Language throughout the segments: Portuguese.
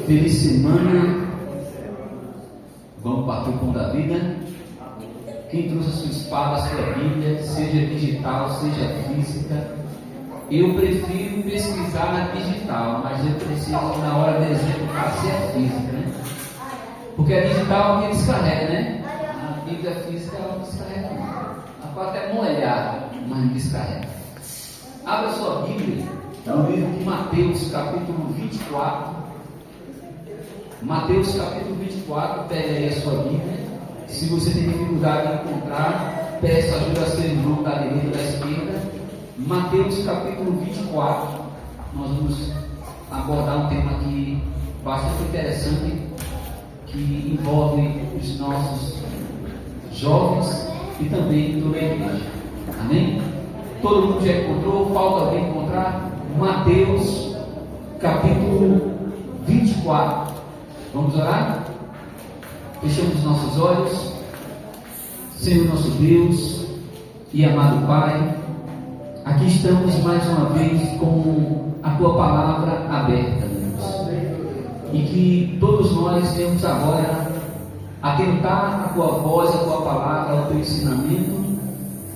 Feliz semana. Vamos bater o pão da vida. Quem trouxe a sua espada, a sua Bíblia, seja digital, seja física. Eu prefiro pesquisar na digital, mas eu preciso, na hora de executar, ser a física, né? Porque a digital alguém descarrega, né? A Bíblia física ela não descarrega. Ela pode até molhar, mas não descarrega. Abra sua Bíblia no livro de Mateus, capítulo 24. Mateus, capítulo 24, pega aí a sua Bíblia. Se você tem dificuldade em encontrar, peça ajuda a seu irmão da direita e da esquerda. Mateus, capítulo 24. Nós vamos abordar um tema aqui bastante interessante, que envolve os nossos jovens e também toda a igreja. Amém? Todo mundo já encontrou? Falta alguém encontrar? Mateus, capítulo 24. Vamos orar? Fechamos nossos olhos. Senhor nosso Deus e amado Pai, aqui estamos mais uma vez com a Tua Palavra aberta, Deus. E que todos nós venhamos agora atentar a Tua voz, a Tua palavra, ao Teu ensinamento,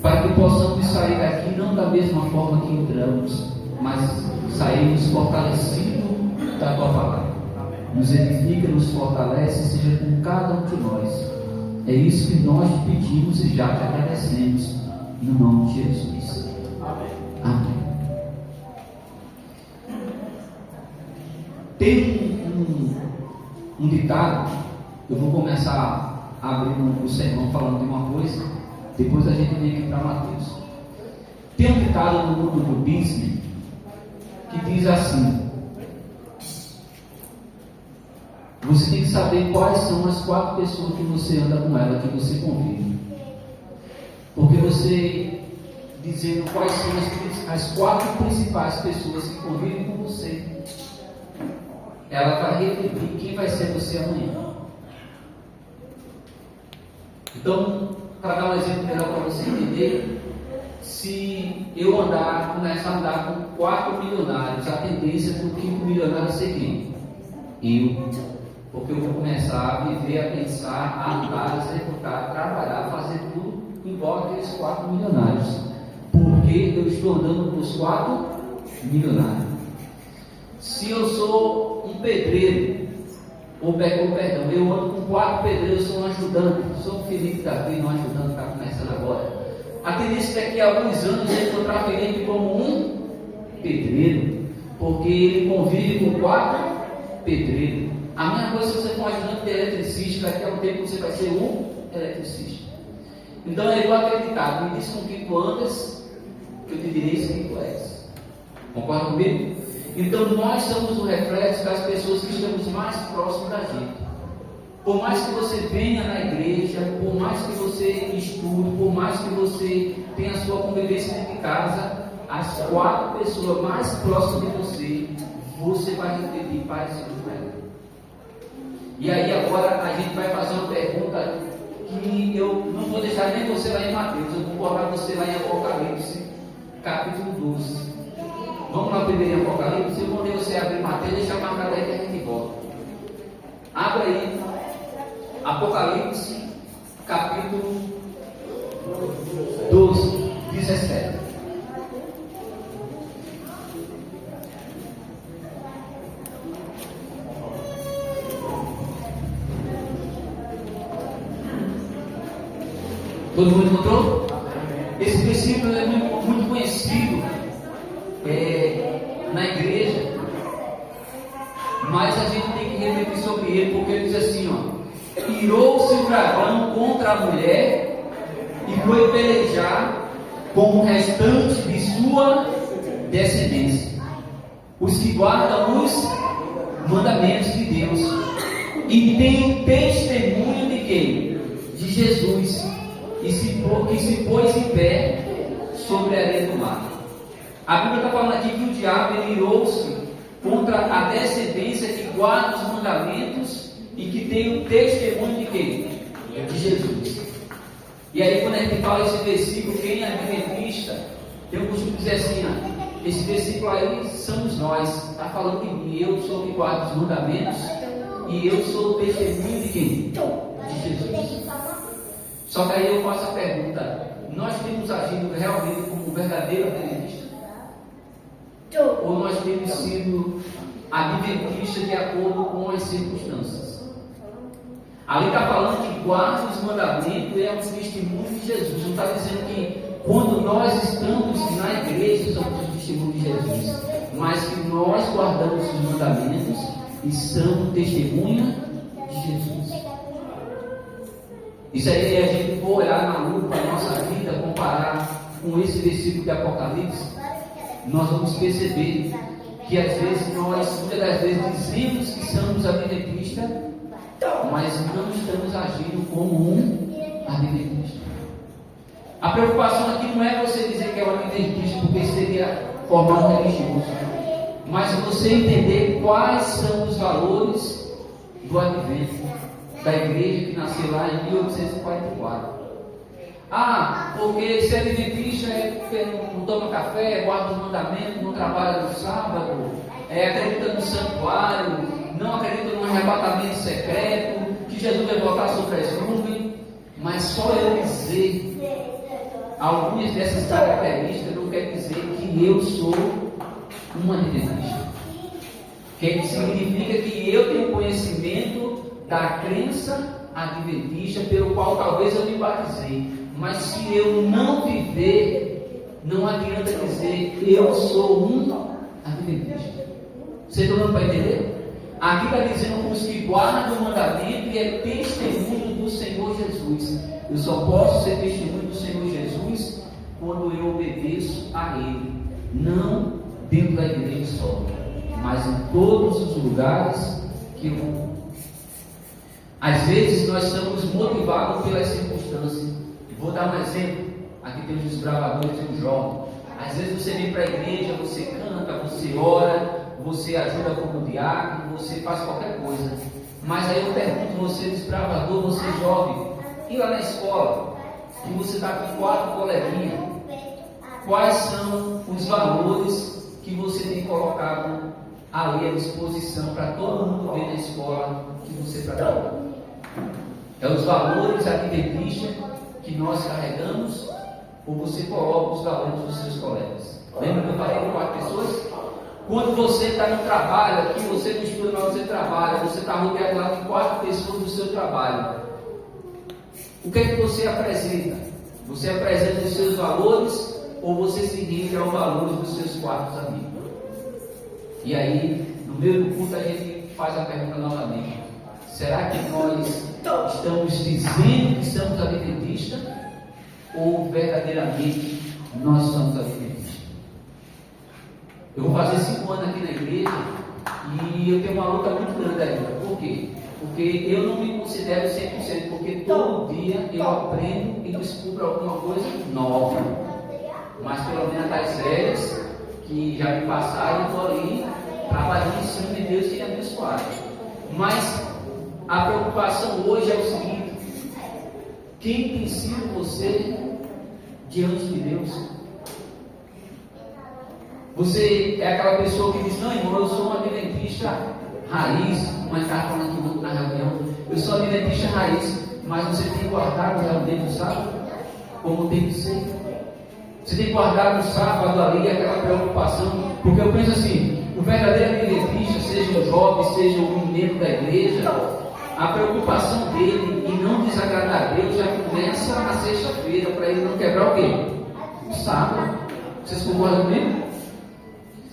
para que possamos sair daqui não da mesma forma que entramos, mas sairmos fortalecidos da Tua palavra. Nos edifica, nos fortalece, seja com cada um de nós. É isso que nós te pedimos e já te agradecemos, no nome de Jesus. Amém. Tem um ditado. Eu vou começar abrindo o sermão falando de uma coisa, depois a gente vem aqui para Mateus. Tem um ditado no mundo do business que diz assim: você tem que saber quais são as 4 pessoas que você anda com ela, que você convive. Porque você, dizendo quais são as 4 principais pessoas que convivem com você, ela vai refletir quem vai ser você amanhã. Então, para dar um exemplo melhor para você entender, se eu começar a andar com 4 milionários, a tendência do 5º milionário ser quem? Eu. Porque eu vou começar a viver, a pensar, a andar, a executar, a trabalhar, a fazer tudo igual aqueles 4 milionários. Porque eu estou andando com os 4 milionários. Se eu sou um pedreiro, eu ando com 4 pedreiros, eu sou um ajudante, sou um Felipe Davi, um ajudante que está começando agora. A tendência é que há alguns anos eu encontrar Felipe como um pedreiro, porque ele convive com 4 pedreiros. A mesma coisa se você for um ajudante de eletricista, daqui a um tempo você vai ser um eletricista. Então é igual aquele ditado: me diz com quem tu andas, que eu te direi quem tu és. Concorda comigo? Então nós somos o reflexo das pessoas que estamos mais próximos da gente. Por mais que você venha na igreja, por mais que você estude, por mais que você tenha a sua convivência dentro de casa, as 4 pessoas mais próximas de você vai refletir parecido com ela. E aí agora a gente vai fazer uma pergunta que eu não vou deixar nem você lá em Mateus, eu vou colocar você lá em Apocalipse, capítulo 12. Vamos lá primeiro em Apocalipse, eu vou deixar você abrir Mateus e deixar marcado aí que a gente volta. Abra aí, Apocalipse, capítulo 12, 17. Todo mundo encontrou? Esse versículo é muito conhecido na igreja, mas a gente tem que refletir sobre ele, porque ele diz assim: ó, irou-se o dragão contra a mulher e foi pelejar com o restante de sua descendência, os que guardam os mandamentos de Deus e têm o testemunho de quem? De Jesus. E se pôs em pé sobre a areia do mar. A Bíblia está falando aqui que o diabo irou-se contra a descendência que guarda os mandamentos e que tem o testemunho de quem? De Jesus. E aí quando a gente fala esse versículo, quem é adventista tem o costume de dizer assim: esse versículo aí somos nós. Está falando de mim. Eu sou o que guarda os mandamentos. E eu sou o testemunho de quem? De Jesus. Só que aí eu faço a pergunta: nós temos agido realmente como verdadeiro adventista? Ou nós temos sido adventistas de acordo com as circunstâncias? Ali está falando que guarda os mandamentos é um testemunho de Jesus. Não está dizendo que quando nós estamos na igreja somos o testemunho de Jesus, mas que nós guardamos os mandamentos e somos testemunha de Jesus. Isso aí, a gente for olhar na lupa da nossa vida, comparar com esse versículo de Apocalipse, nós vamos perceber que às vezes nós, muitas das vezes, dizemos que somos adventistas, mas não estamos agindo como um adventista. A preocupação aqui não é você dizer que é um adventista, porque seria formar um religioso, mas você entender quais são os valores do advento, da igreja que nasceu lá em 1844. Porque ser adventista é porque não toma café, guarda os mandamentos, não trabalha no sábado, acredita no santuário, não acredita no arrebatamento secreto, que Jesus vai voltar sobre as nuvens. Mas só eu dizer algumas dessas características não quer dizer que eu sou um adventista. Que significa que eu tenho conhecimento da crença adventista pelo qual talvez eu me batizei. Mas se eu não viver, não adianta dizer que eu sou um adventista. Você está dando para entender? Aqui está dizendo que os que guardam o mandamento e é testemunho do Senhor Jesus. Eu só posso ser testemunho do Senhor Jesus quando eu obedeço a Ele. Não dentro da igreja só, mas em todos os lugares que eu vou. Às vezes nós estamos motivados pelas circunstâncias. Vou dar um exemplo. Aqui tem os desbravadores e os jovens. Às vezes você vem para a igreja, você canta, você ora, você ajuda como diácono, você faz qualquer coisa. Mas aí eu pergunto, você desbravador, você jovem, e lá na escola, que você está com 4 coleguinhas, quais são os valores que você tem colocado ali à disposição para todo mundo ver na escola que você trabalha? É os valores adventistas que nós carregamos, ou você coloca os valores dos seus colegas? Lembra que eu falei com 4 pessoas? Quando você está no trabalho, aqui você não estuda, mas você trabalha, você está rodeado lá de 4 pessoas do seu trabalho. O que é que você apresenta? Você apresenta os seus valores ou você se rende aos valores dos seus 4 amigos? E aí, no meio do culto, a gente faz a pergunta novamente: será que nós estamos dizendo que somos adventistas ou verdadeiramente nós somos adventistas? Eu vou fazer 5 anos aqui na igreja e eu tenho uma luta muito grande ainda. Por quê? Porque eu não me considero 100%, porque todo dia eu aprendo e descubro alguma coisa nova. Mas pelo menos das velhas que já me passaram, eu estou ali trabalhando em cima de Deus e abençoado. Mas a preocupação hoje é o seguinte: quem tem sido você diante de Deus? Você é aquela pessoa que diz: não, irmão, eu sou um adventista raiz, mas está falando aqui na reunião, eu sou adventista raiz, mas você tem guardado realmente o sábado como tem que ser? Você tem guardado o sábado ali, aquela preocupação? Porque eu penso assim: o verdadeiro adventista, seja um jovem, seja um membro da igreja, a preocupação dele em não desagradar a Deus já começa na sexta-feira, para ele não quebrar o quê? O sábado. Vocês concordam comigo?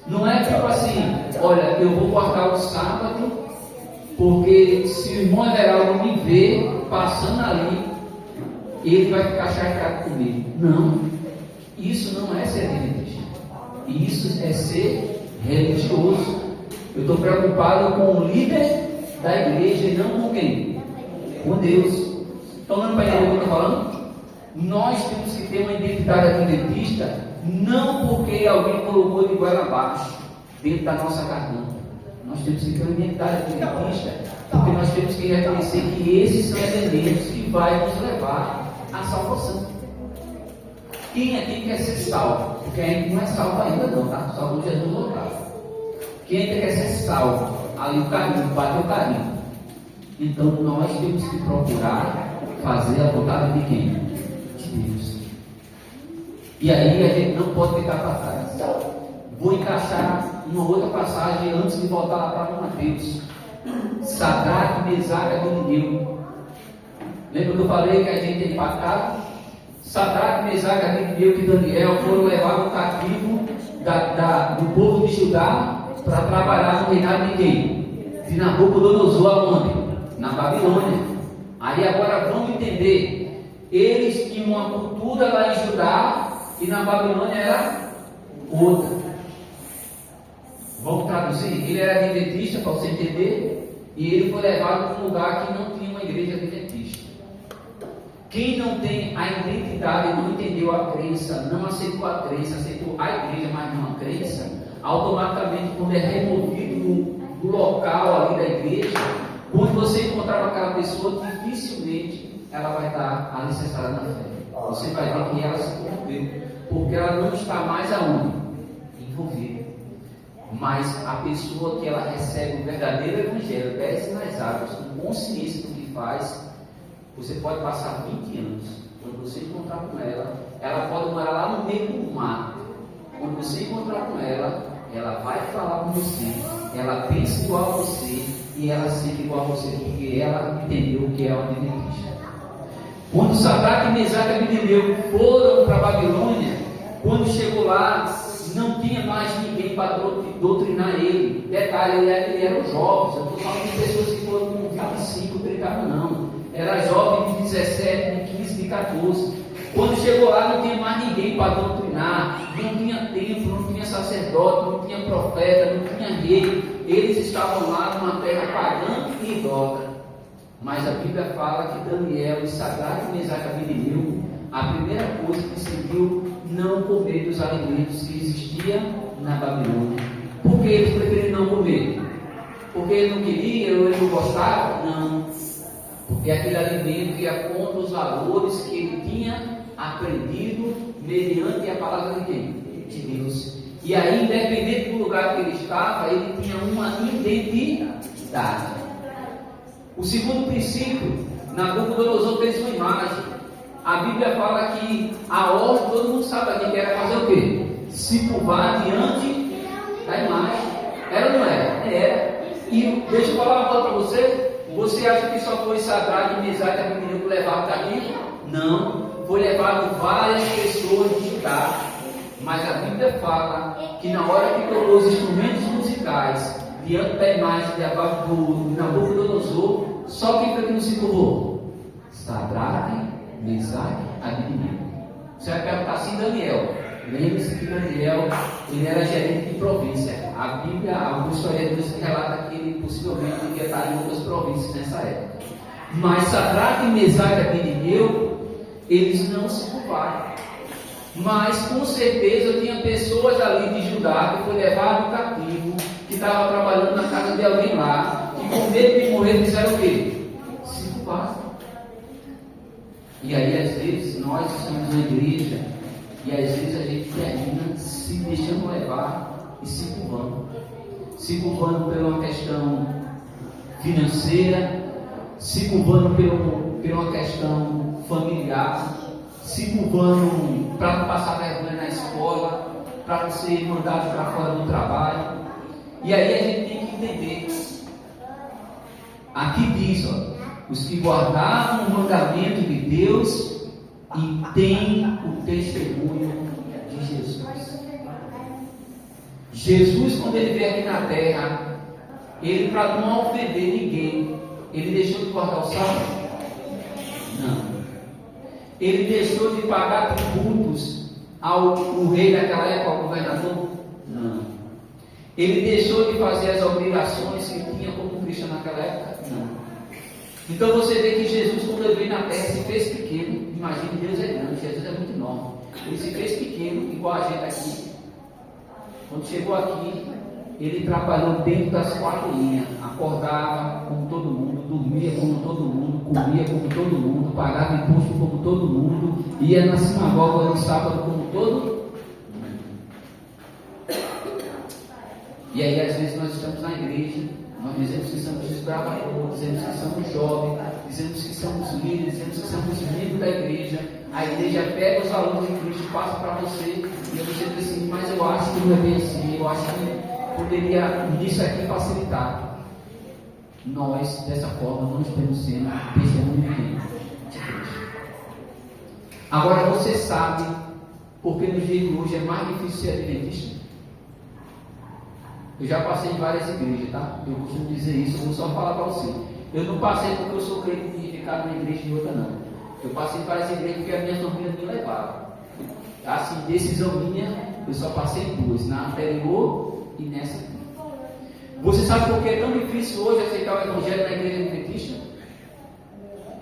Não é tipo assim: olha, eu vou guardar o sábado, porque se o irmão Everaldo não me ver passando ali, ele vai ficar chateado comigo. Não, isso não é ser adventista. Isso é ser religioso. Eu estou preocupado com o líder da igreja e não com quem? Com Deus. Estão dando para entender o que eu estou falando? Nós temos que ter uma identidade adventista, não porque alguém colocou de goela abaixo dentro da nossa garganta. Nós temos que ter uma identidade adventista, porque nós temos que reconhecer que esses são elementos que vai nos levar à salvação. Quem aqui quer ser salvo? Porque a gente não é salvo ainda não, tá? Só com Jesus voltar. Quem ainda quer ser salvo? Ali o caminho, bateu o caminho. Então nós temos que procurar fazer a vontade de quem? De Deus. E aí a gente não pode ficar para trás. Vou encaixar uma outra passagem antes de voltar lá para Mateus. Sadraque, Mesaque e Abednego. Lembra que eu falei que a gente tem pactado? Sadraque, Mesaque e Abednego e Daniel foram levados cativo do povo de Judá para trabalhar no reinado de quem? De Nabucodonosor, aonde? Na Babilônia. Aí agora vamos entender. Eles tinham uma cultura lá em Judá e na Babilônia era outra. Vamos traduzir? Ele era adventista, para você entender, e ele foi levado para um lugar que não tinha uma igreja adventista. Quem não tem a identidade, não entendeu a crença, não aceitou a crença, aceitou a igreja, mas não a crença, automaticamente, quando é removido do local ali da igreja, quando você encontrar aquela pessoa, dificilmente ela vai estar alicerçada na fé. Você vai ver que ela se corrompeu, porque ela não está mais aonde? Envolvida. Mas a pessoa que ela recebe o verdadeiro evangelho, desce nas águas, com consciência do que faz, você pode passar 20 anos. Quando você encontrar com ela pode morar lá no meio do mato. Quando você encontrar com ela vai falar com você, ela pensa igual a você e ela sente igual a você, porque ela entendeu o que é uma adventista. Quando Sadraque, Mesaque e Abednego foram para a Babilônia, quando chegou lá, não tinha mais ninguém para doutrinar ele. Detalhe, ele era jovem. Eu estou falando de pessoas que foram com 25, 30 anos, não. Era jovem de 17, de 15, de 14. Quando chegou lá, não tinha mais ninguém para doutrinar. Não tinha templo, não tinha sacerdote, não tinha profeta, não tinha rei. Eles estavam lá numa terra pagã e idólatra. Mas a Bíblia fala que Daniel e Sadraque, Mesaque e Abednego, a primeira coisa que seguiu, não comer dos alimentos que existiam na Babilônia. Por que eles preferiram não comer? Porque eles não queriam, ou eles não gostavam? Não. Porque aquele alimento ia contra os valores que ele tinha aprendido mediante a palavra de quem? De Deus. E aí, independente do lugar que ele estava, ele tinha uma identidade. O segundo princípio, Nabucodonosor fez uma imagem. A Bíblia fala que a ordem, todo mundo sabe aqui, que era fazer o quê? Se curvar diante da imagem. Era ou não era? Era. E deixa eu falar uma coisa para você. Você acha que só foi Sadraque, Mesaque e Abednego levado daqui? Não. Foi levado várias pessoas de Judá. Mas a Bíblia fala que na hora que tocou os instrumentos musicais diante da imagem de Nabucodonosor, só quem foi que não se curvou? Sadraque, Mesaque, Abednego. Você vai perguntar assim, Daniel. Lembre-se que Daniel, ele era gerente de província. A Bíblia, alguns historiadores relata que ele possivelmente devia estar em outras províncias nessa época. Mas Sadraque, Mesaque e Abednego, eles não se curvaram. Mas com certeza tinha pessoas ali de Judá que foi levado cativo, que estava trabalhando na casa de alguém lá, e com medo de morrer fizeram o quê? Se curvaram. E aí às vezes nós estamos na igreja e às vezes a gente termina se deixando levar e se curvando. Se curvando por uma questão financeira, se curvando por uma questão familiar, se curvando para não passar vergonha na escola, para não ser mandado para fora do trabalho. E aí a gente tem que entender. Aqui diz, os que guardavam o mandamento de Deus e têm o testemunho de Jesus. Jesus, quando ele veio aqui na terra, ele, para não ofender ninguém, ele deixou de guardar o sábado? Não. Ele deixou de pagar tributos ao rei daquela época, ao governador? Não. Ele deixou de fazer as obrigações que tinha como cristão naquela época? Não. Então você vê que Jesus, quando ele veio na terra, se fez pequeno. Imagine, Deus é grande, Jesus é muito enorme. Ele se fez pequeno, igual a gente aqui. Quando chegou aqui, ele trabalhou dentro das quatro linhas. Acordava como todo mundo, dormia como todo mundo, comia como todo mundo, pagava imposto como todo mundo, ia na sinagoga no sábado como todo mundo. E aí às vezes nós estamos na igreja, nós dizemos que somos desbravadores, dizemos que somos jovens, dizemos que somos líderes, dizemos que somos membros da igreja. A igreja pega os valores de Cristo, passa para você, e você diz assim, mas eu acho que não é bem assim, eu acho que poderia isso aqui facilitar. Nós, dessa forma, não estamos sendo testemunhos de Cristo. Agora você sabe porque no dia de hoje é mais difícil ser adventista? Eu já passei em várias igrejas, tá? Eu costumo dizer isso, eu vou só falar para você. Eu não passei porque eu sou crente de ficar numa igreja e outra não. Eu passei em várias igrejas porque a minha família me levava. Assim, decisão minha, eu só passei em duas, na anterior e nessa aqui. Você sabe por que é tão difícil hoje aceitar o evangelho na igreja adventista?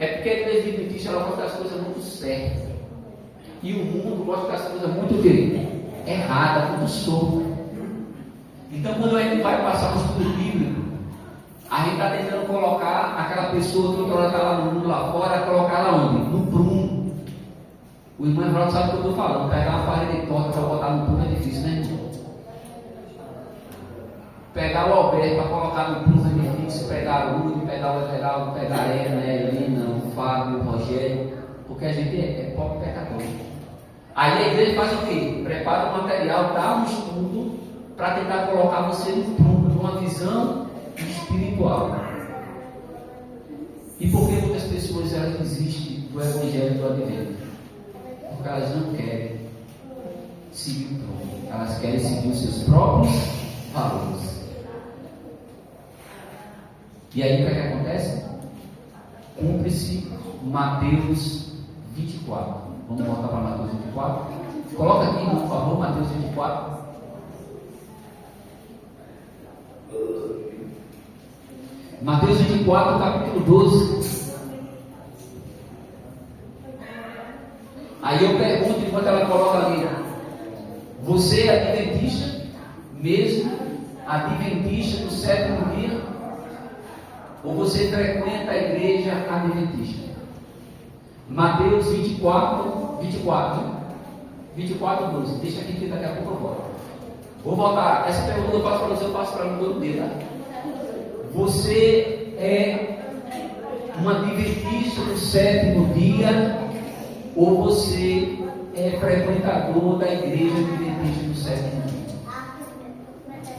É porque a igreja adventista ela gosta das coisas muito certas. E o mundo gosta das coisas muito erradas, muito soltas. Então, quando a gente vai passar um estudo bíblico, a gente está tentando colocar aquela pessoa que outra hora está lá no mundo lá fora, colocar ela onde? No prumo. O irmão Everaldo sabe o que eu estou falando. Pegar uma parede de torta para botar no prumo é difícil, né, irmão? Pegar o Alberto para colocar no prumo é difícil. Pegar o Lúcio, pegar o Everaldo, pegar a Ana, a Helena, o Fábio, o Rogério, porque a gente é pobre pecador. Aí a igreja faz o quê? Prepara o material, dá um estudo para tentar colocar você no prumo, numa visão espiritual. E por que muitas pessoas elas desistem do evangelho do advento? Porque elas não querem seguir o prumo, elas querem seguir os seus próprios valores. E aí o que acontece? Cumpre-se Mateus 24. Vamos voltar para Mateus 24. Coloca aqui, por favor, Mateus 24. Mateus 24, capítulo 12. Aí eu pergunto, enquanto ela coloca ali, você é adventista? Mesmo adventista do sétimo dia? Ou você frequenta a igreja adventista? Mateus 24, 12. Deixa aqui que daqui a pouco eu volto. Vou voltar. Essa pergunta eu faço para você, eu faço para mim todo dia, tá? Você é um adventista do sétimo dia ou você é frequentador da igreja adventista do sétimo dia?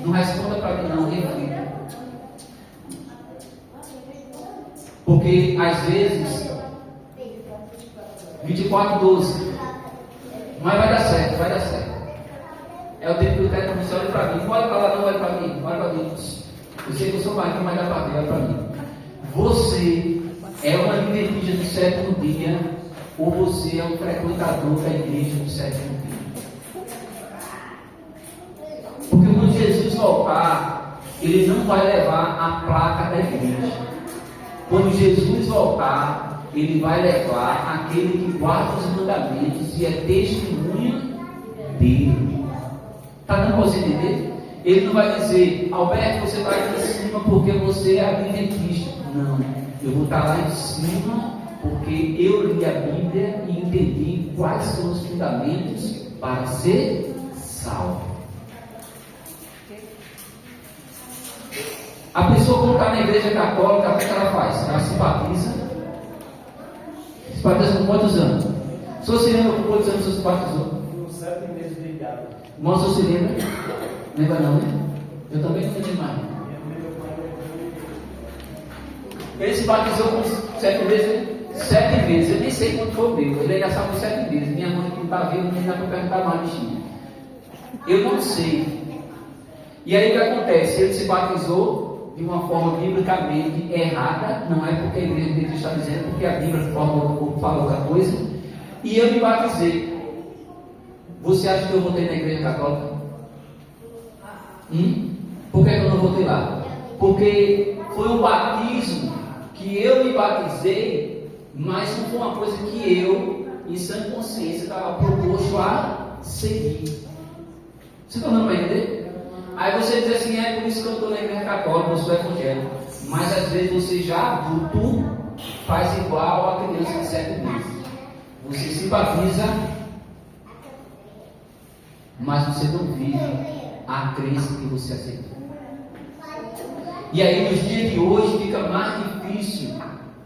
Não responda para mim não, reflita. Porque às vezes 24:12, mas vai dar certo, vai dar certo. É o tempo que eu quero que você olhe para mim. Não olhe para lá, não olhe para mim, olhe para mim. Eu sei que eu sou marido, mas dá para ver, olha para mim. Você é um adventista do sétimo dia ou você é um frequentador da igreja do sétimo dia? Porque quando Jesus voltar, ele não vai levar a placa da igreja. Quando Jesus voltar, ele vai levar aquele que guarda os mandamentos e é testemunha dele. Está dando para você entender? Ele não vai dizer, Alberto, você vai aqui em cima porque você é adventista. Não, eu vou estar lá em cima porque eu li a Bíblia e entendi quais são os fundamentos para ser salvo. A pessoa, quando está na igreja católica, o que ela faz? Ela se batiza. Se batiza com quantos anos? Se você lembra com quantos anos você se batizou? Com 7 meses de idade. Irmão, você se lembra? Lembra não, né? Eu também não lembro mais. Ele se batizou com 7 meses? 7 meses. Eu nem sei quanto foi o meu. Ele já sabe com 7 meses. Minha mãe que não está viva, não dá para perguntar mais, bichinha. Eu não sei. E aí o que acontece? Ele se batizou de uma forma biblicamente errada, não é porque a igreja está dizendo, porque a Bíblia fala outra coisa, e eu me batizei. Você acha que eu votei na igreja católica? Por que eu não votei lá? Porque foi um batismo que eu me batizei, mas não foi uma coisa que eu, em sã consciência, estava proposto a seguir. Você está dando para entender? Aí você diz assim, é por isso que eu estou na igreja católica, eu sou evangélico. Mas às vezes você já adulto faz igual a criança de 7 meses. Você se batiza, mas você não vive a crença que você aceitou. E aí nos dias de hoje fica mais difícil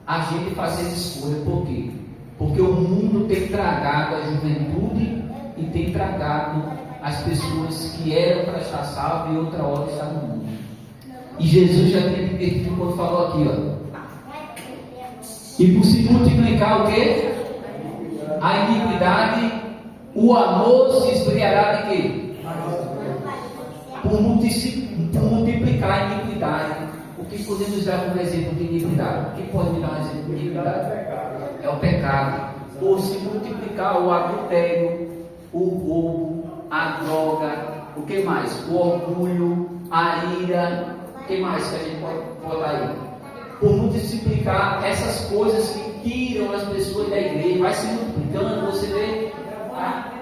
a gente fazer escolha. Por quê? Porque o mundo tem tragado a juventude e tem tragado as pessoas que eram para estar salvas e outra hora estão no mundo. E Jesus já tinha advertido quando falou aqui, ó. E por se multiplicar o quê? A iniquidade, o amor se esfriará de quê? Por multiplicar a iniquidade. O que podemos dar como exemplo de iniquidade? Quem pode me dar um exemplo de iniquidade? É o pecado. Por se multiplicar o adultério, o roubo, a droga, o que mais? O orgulho, a ira, o que mais que a gente pode botar aí? Por multiplicar essas coisas que tiram as pessoas da igreja, vai se multiplicando, você vê,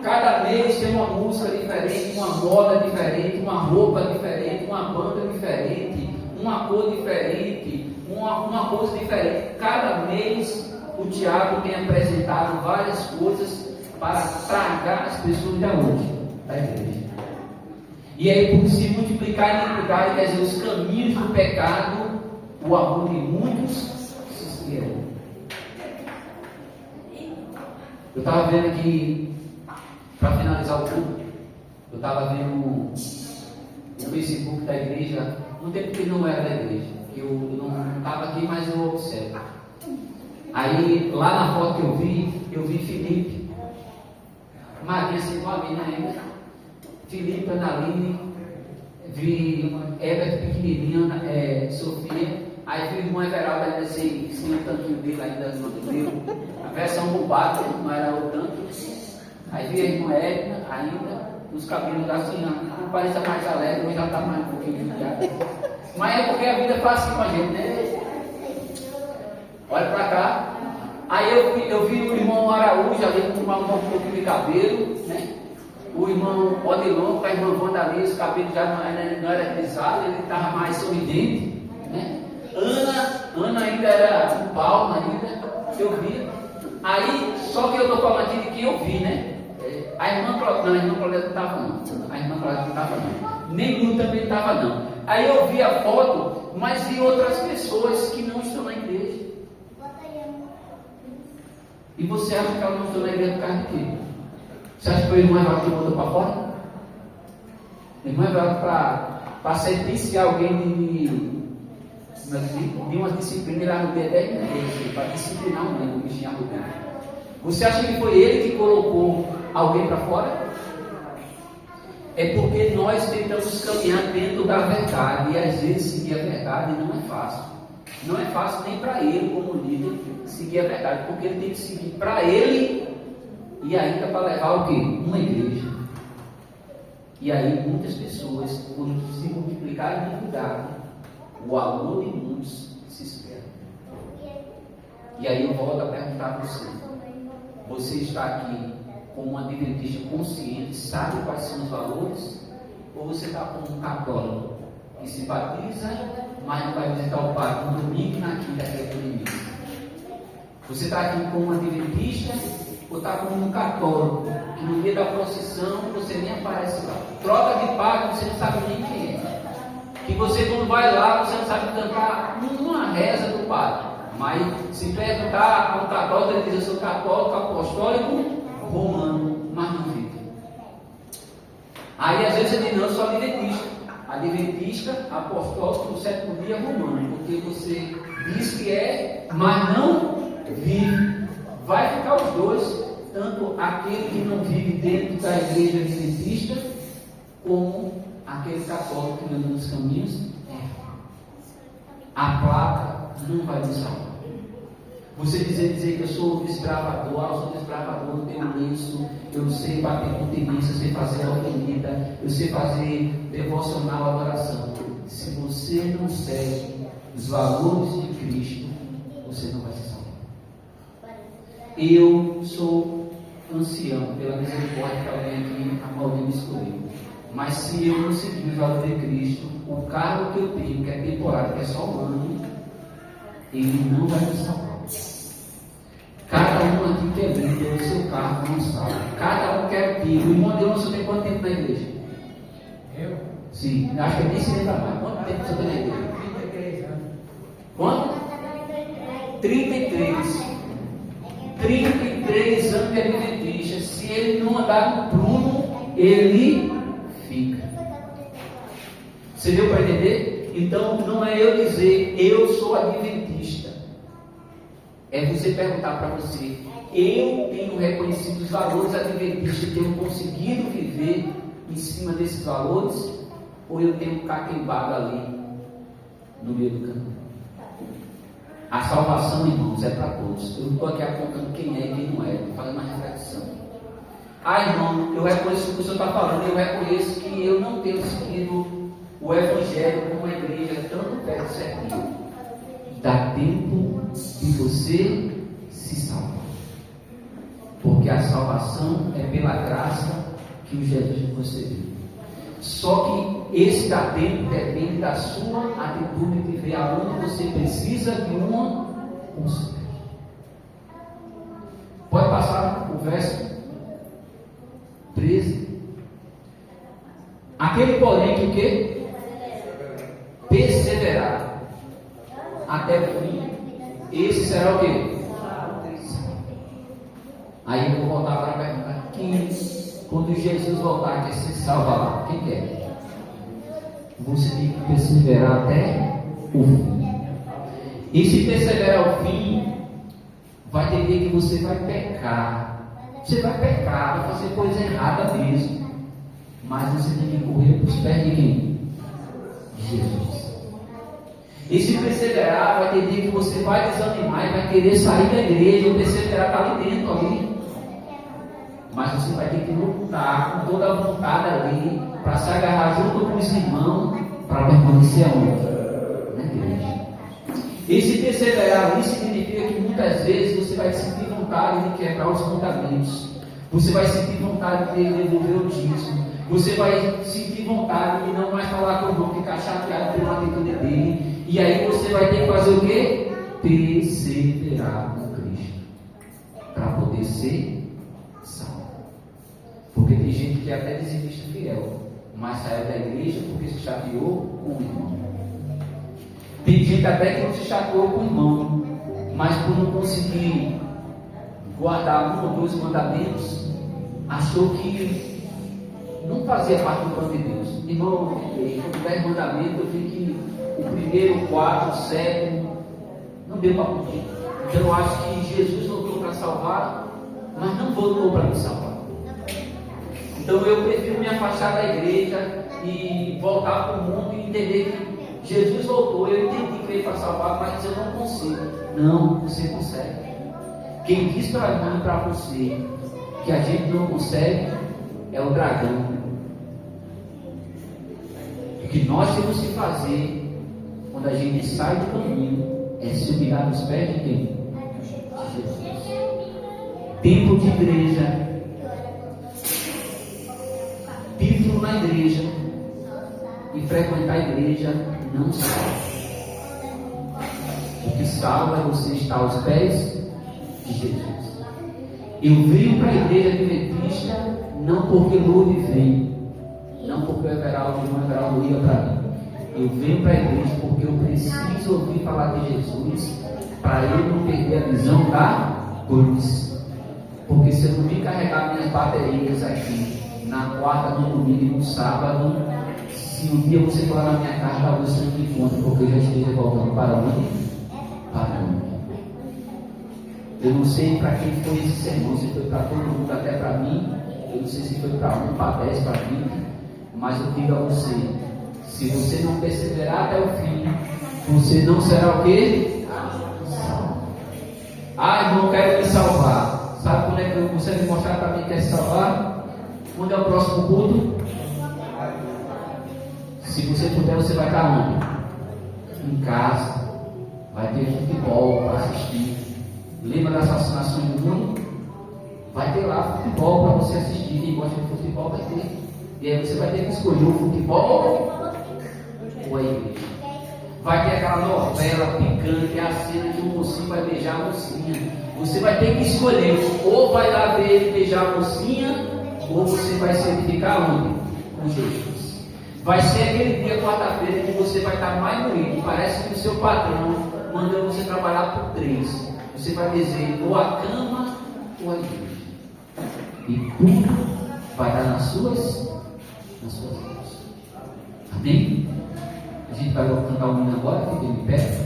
cada mês tem uma música diferente, uma moda diferente, uma roupa diferente, uma banda diferente, uma cor diferente, uma coisa diferente. Cada mês o diabo tem apresentado várias coisas para tragar as pessoas da onde? Da igreja. E aí, por se multiplicar a iniquidade, quer dizer, os caminhos do pecado, o amor de muitos se esfriou. Eu estava vendo aqui, para finalizar o culto, eu estava vendo o Facebook da igreja, no tempo que não era da igreja, que eu não estava aqui, mas eu observo. Aí, lá na foto que eu vi Felipe, Maria, assim, igual a minha ainda, Felipe, Analine, vi Herbert pequenininha, Sofia, aí vi o irmão Everaldo ainda assim, sem o tanquinho dele ainda no dele, a versão roubada, não era o tanto. Aí vi a irmã Edna ainda, os cabelos assim, não parecia mais alegre, hoje já está mais um pouquinho judiado. Mas é porque a vida é fácil com a gente, né? Olha para cá. Aí eu vi o irmão Araújo ali com um pouquinho de cabelo, né? O irmão Odilon com a irmã Wanda ali, os cabelos já não era grisalho, ele estava mais sorridente, né? Ana ainda era um palmo ainda, eu vi. Aí, só que eu estou falando aqui de quem eu vi, né? A irmã Claudete não estava não. A irmã Claudete não estava não. Nenhum também estava não. Aí eu vi a foto, mas vi outras pessoas que não estão na igreja. E você acha que elas não estão na igreja por causa de quê? Você acha que o irmão Everaldo que botou para fora? O irmão Everaldo para sentenciar alguém de uma disciplina, ele arrumou 10 meses para disciplinar um membro que tinha arrumado. Você acha que foi ele que colocou alguém para fora? É porque nós tentamos caminhar dentro da verdade e às vezes seguir a verdade não é fácil. Não é fácil nem para ele como líder seguir a verdade, porque ele tem que seguir para ele e ainda para levar o quê? Uma igreja. E aí muitas pessoas, por se multiplicar a iniquidade, o amor de muitos se espera. E aí eu volto a perguntar a você. Você está aqui como um adventista consciente, sabe quais são os valores? Ou você está como um católico que se batiza, mas não vai visitar o padre no domingo e na quinta que é domingo? Você está aqui como um adventista ou está como um católico que no dia da procissão você nem aparece lá? Troca de padre, você não sabe nem quem é. Que você quando vai lá, você não sabe cantar uma reza do padre. Mas se perguntar a um católico, ele diz: eu sou católico apostólico romano, mas não vive. Aí às vezes ele diz: não, eu sou adventista. Adventista apostólico no 7º dia romano, porque você diz que é, mas não vive. Vai ficar os dois, tanto aquele que não vive dentro da igreja adventista, como aquele católico que anda nos caminhos. A placa não vai me salvar. Você dizer que eu sou desbravador, eu sou desbravador, eu tenho lenço, eu sei bater com tendência, eu sei fazer alquimia, eu sei fazer devocional, adoração. Se você não segue os valores de Cristo, você não vai se salvar. Eu sou ancião, pela misericórdia que alguém aqui, a Maurinha me escolheu. Mas se eu não seguir os valores de Cristo, o cargo que eu tenho, que é temporário, que é só um ano, ele não vai me salvar. carro não salva. Cada um quer o irmão Adelson tem quanto tempo na igreja? Eu? Sim, acho que nem se lembra mais. Quanto tempo você tem na igreja? 33 anos. Quanto? 33. 33 anos de adventista. Se ele não andar no prumo, ele fica. Você deu para entender? Então não é eu dizer eu sou adventista. É você perguntar para você: eu tenho reconhecido os valores adventistas, tenho conseguido viver em cima desses valores, ou eu tenho catimbado ali no meio do caminho? A salvação, irmãos, é para todos. Eu não estou aqui apontando quem é e quem não é, estou fazendo uma reflexão. Irmão, eu reconheço o que o senhor está falando, eu reconheço que eu não tenho seguido o evangelho como a igreja tanto perto certinho. Dá tempo de você se salvar, porque a salvação é pela graça que o Jesus concedeu. Só que esse dá tempo depende da sua atitude de ver aonde você precisa de uma conselho. Pode passar o verso 13. Aquele porém que o quê? Perseverar até o fim, esse será o quê? Aí eu vou voltar para a pergunta: quem, quando Jesus voltar, quer se salvar lá? Quem quer? Você tem que perseverar até o fim. E se perseverar ao fim, vai ter dia que você vai pecar. Você vai pecar, vai fazer coisa errada mesmo. Mas você tem que correr para os pés de quem? De Jesus. E se perseverar, vai ter dia que você vai desanimar e vai querer sair da igreja. O perseverar está ali dentro ali. Mas você vai ter que lutar com toda a vontade ali para se agarrar junto com os irmãos para permanecer aonde? Na igreja. E se perseverar ali significa que muitas vezes você vai sentir vontade de quebrar os mandamentos. Você vai sentir vontade de devolver o dízimo. Você vai sentir vontade de não mais falar com o irmão, ficar chateado pela atitude dele. E aí você vai ter que fazer o quê? Perseverar com Cristo para poder ser salvo. Porque tem gente que é até dizimista fiel, mas saiu da igreja porque se chateou com o irmão. Tem gente até que não se chateou com o irmão, mas por não conseguir guardar um ou dois mandamentos, achou que não fazia parte do plano de Deus. Irmão, com 10 mandamentos, eu vi que o primeiro, o quarto, o sétimo, não deu para cumprir. Então eu acho que Jesus voltou para salvar, mas não voltou para me salvar. Então eu prefiro me afastar da igreja e voltar para o mundo e entender que Jesus voltou. Eu entendi que veio para salvar, mas eu não consigo. Não, você consegue. Quem diz para mim e para você que a gente não consegue é o dragão. O que nós temos que fazer quando a gente sai do caminho é se humilhar nos pés de quem? De Jesus. Tempo de igreja, título na igreja e frequentar a igreja não salva. O que salva é você estar aos pés de Jesus. Eu venho para a igreja adventista não porque Lourdes veio, não porque o irmão Everaldo ia para mim. Eu venho para a igreja porque eu preciso ouvir falar de Jesus para eu não perder a visão da cruz. Porque se eu não me carregar minhas baterias aqui na quarta, no domingo e no sábado, se um dia você falar na minha casa, talvez você não me encontre, porque eu já esteja voltando para onde? Para onde? Eu não sei para quem foi esse sermão, se foi para todo mundo, até para mim. Eu não sei se foi para 1, para 10, para 20, mas eu digo a você: se você não perseverar até o fim, você não será o quê? Salvo. Irmão, quero me salvar. Sabe quando é que você vai mostrar para mim que quer se salvar? Quando é o próximo culto? Se você puder, você vai estar onde? Em casa. Vai ter futebol para assistir. Lembra das fascinações do mundo? Vai ter lá futebol para você assistir. Quem gosta de futebol vai ter. E aí você vai ter que escolher o futebol ou a igreja. vai ter aquela novela picante, a cena que o mocinho vai beijar a mocinha. Você vai ter que escolher, ou vai lá ver ele beijar a mocinha, ou você vai ficar onde? Com Jesus. Vai ser aquele dia, quarta-feira, que você vai estar mais moído. Parece que o seu patrão mandou você trabalhar por 3. Você vai dizer, ou a cama, ou a igreja. E tudo vai estar nas suas mãos. Amém? A gente vai cantar um hino agora, fique de pé.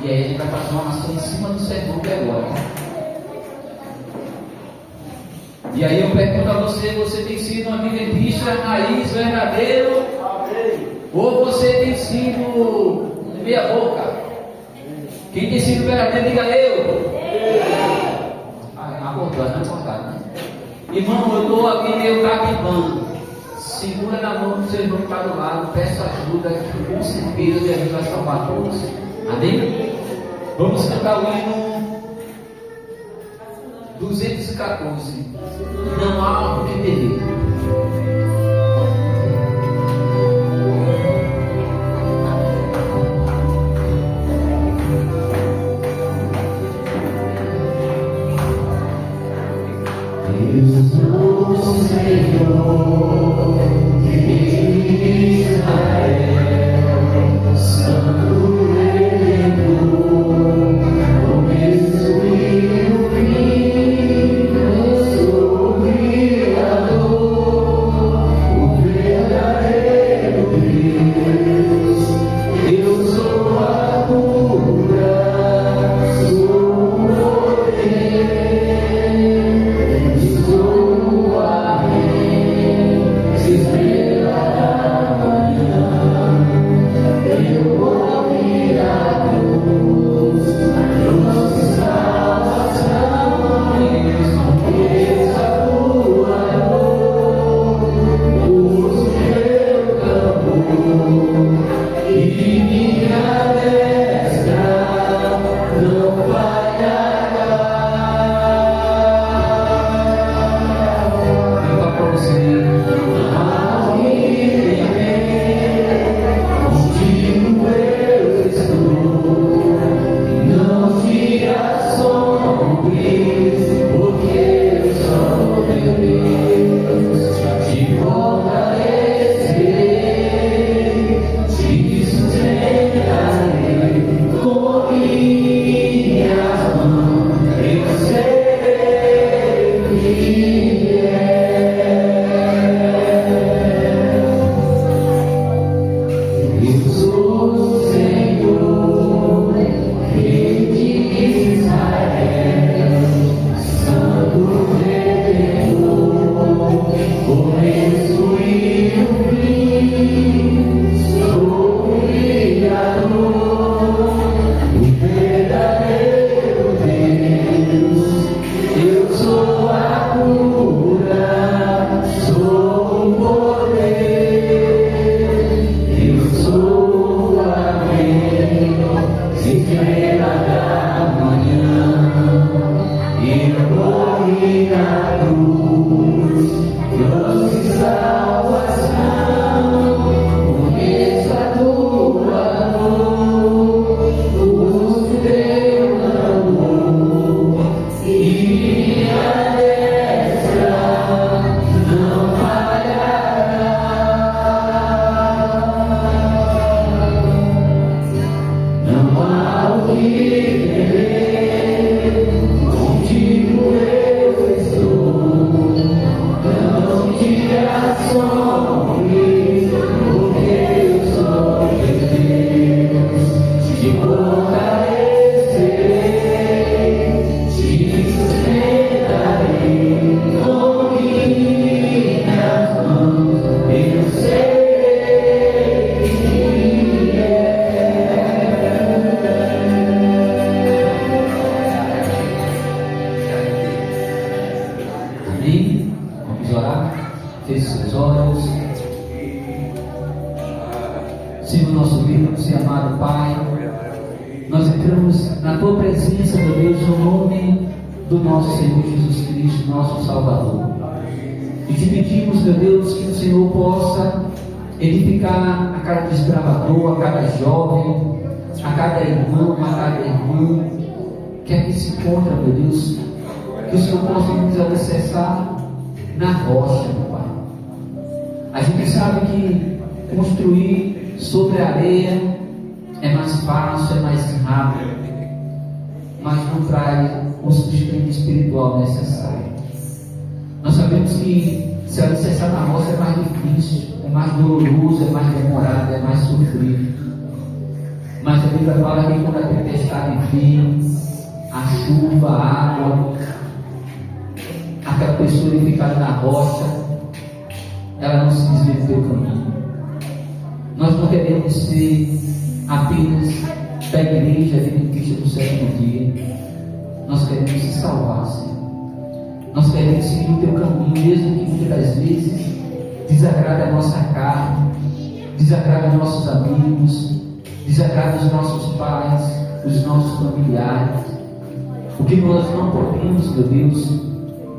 E aí a gente vai fazer uma oração em cima do sermão de agora. E aí eu pergunto a você, você tem sido um adventista raiz verdadeiro? Amém. Ou você tem sido meia boca? Quem tem sido verdadeiro, diga eu. Acordou, não acordado, né? Irmão, eu estou aqui meio cabibando. Segura na mão do seu irmão que está do lado, peça ajuda, que com certeza Deus vai salvar todos. Amém? Vamos cantar o hino 214. Não há o que temer. a cada irmão, a cada irmã que aqui se encontra, meu Deus, que o Senhor possa nos alicerçar na rocha, meu Pai. A gente sabe que construir sobre a areia é mais fácil, é mais rápido, mas não traz o sustento espiritual necessário. Nós sabemos que se alicerçar na rocha é mais difícil, é mais doloroso, é mais demorado, é mais sofrido. Mas a Bíblia fala que quando a tempestade vem, a chuva, a água, aquela pessoa que fica na rocha, ela não se desvia do teu caminho. Nós não queremos ser apenas da igreja adventista do sétimo dia. Nós queremos se salvar, Senhor. Nós queremos seguir o teu caminho, mesmo que muitas das vezes desagrade a nossa carne, desagrade os nossos amigos, desagrade os nossos pais, os nossos familiares. O que nós não podemos, meu Deus,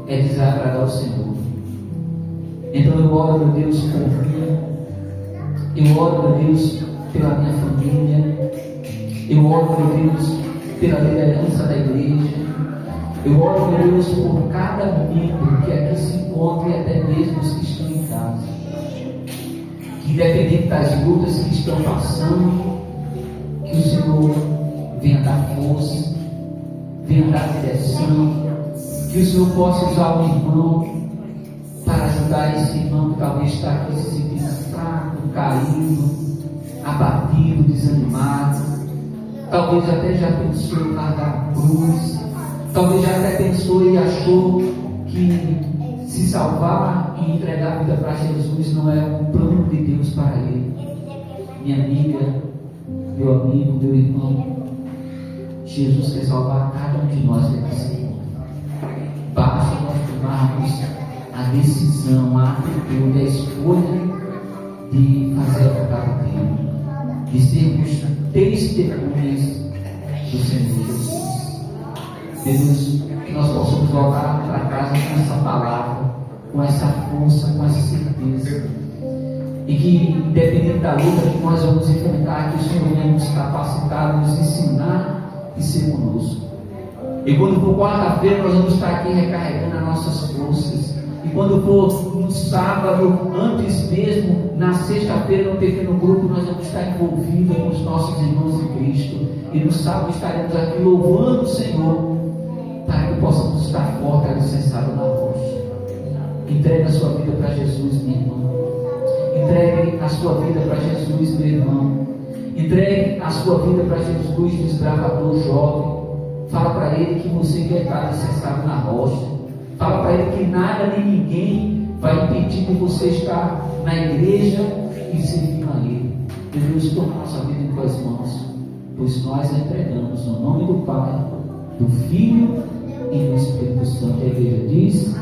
é desagradar o Senhor. Então eu oro, meu Deus, por mim. Eu oro, meu Deus, pela minha família. Eu oro, meu Deus, pela liderança da igreja. Eu oro, meu Deus, por cada membro que aqui se encontra e até mesmo os que estão em casa. Que independente das lutas que estão passando, que o Senhor venha dar força, venha dar direção, que o Senhor possa usar o irmão para ajudar esse irmão que talvez está aqui se sentindo fraco, caído, abatido, desanimado. Talvez até já pensou em largar a cruz, talvez já até pensou e achou que se salvar e entregar a vida para Jesus não é um plano de Deus para ele. Minha amiga, meu amigo, meu irmão, Jesus quer salvar cada um de nós aqui, Senhor. Basta nós tomarmos a decisão, a atitude, a escolha de fazer a vontade dele, de sermos testemunhas do Senhor Jesus. Deus, que nós possamos voltar para casa com essa palavra, com essa força, com essa certeza, e que, independente da luta que nós vamos enfrentar, que o Senhor venha nos capacitar, nos ensinar e ser conosco. E quando for quarta-feira, nós vamos estar aqui recarregando as nossas forças. E quando for no sábado, antes mesmo, na sexta-feira, no pequeno grupo, nós vamos estar envolvidos com os nossos irmãos em Cristo. E no sábado estaremos aqui louvando o Senhor, para que possamos estar fortes, alicerçados na rocha. Entregue a sua vida para Jesus, meu irmão. Entregue a sua vida para Jesus, meu irmão. Entregue a sua vida para Jesus, desbravador jovem. Fala para ele que você quer estar alicerçado na rocha. Fala para ele que nada nem ninguém vai impedir de você estar na igreja e servir a ele. Deus, toma nossa vida em tuas mãos, pois nós a entregamos no nome do Pai, do Filho e do Espírito Santo. A igreja diz: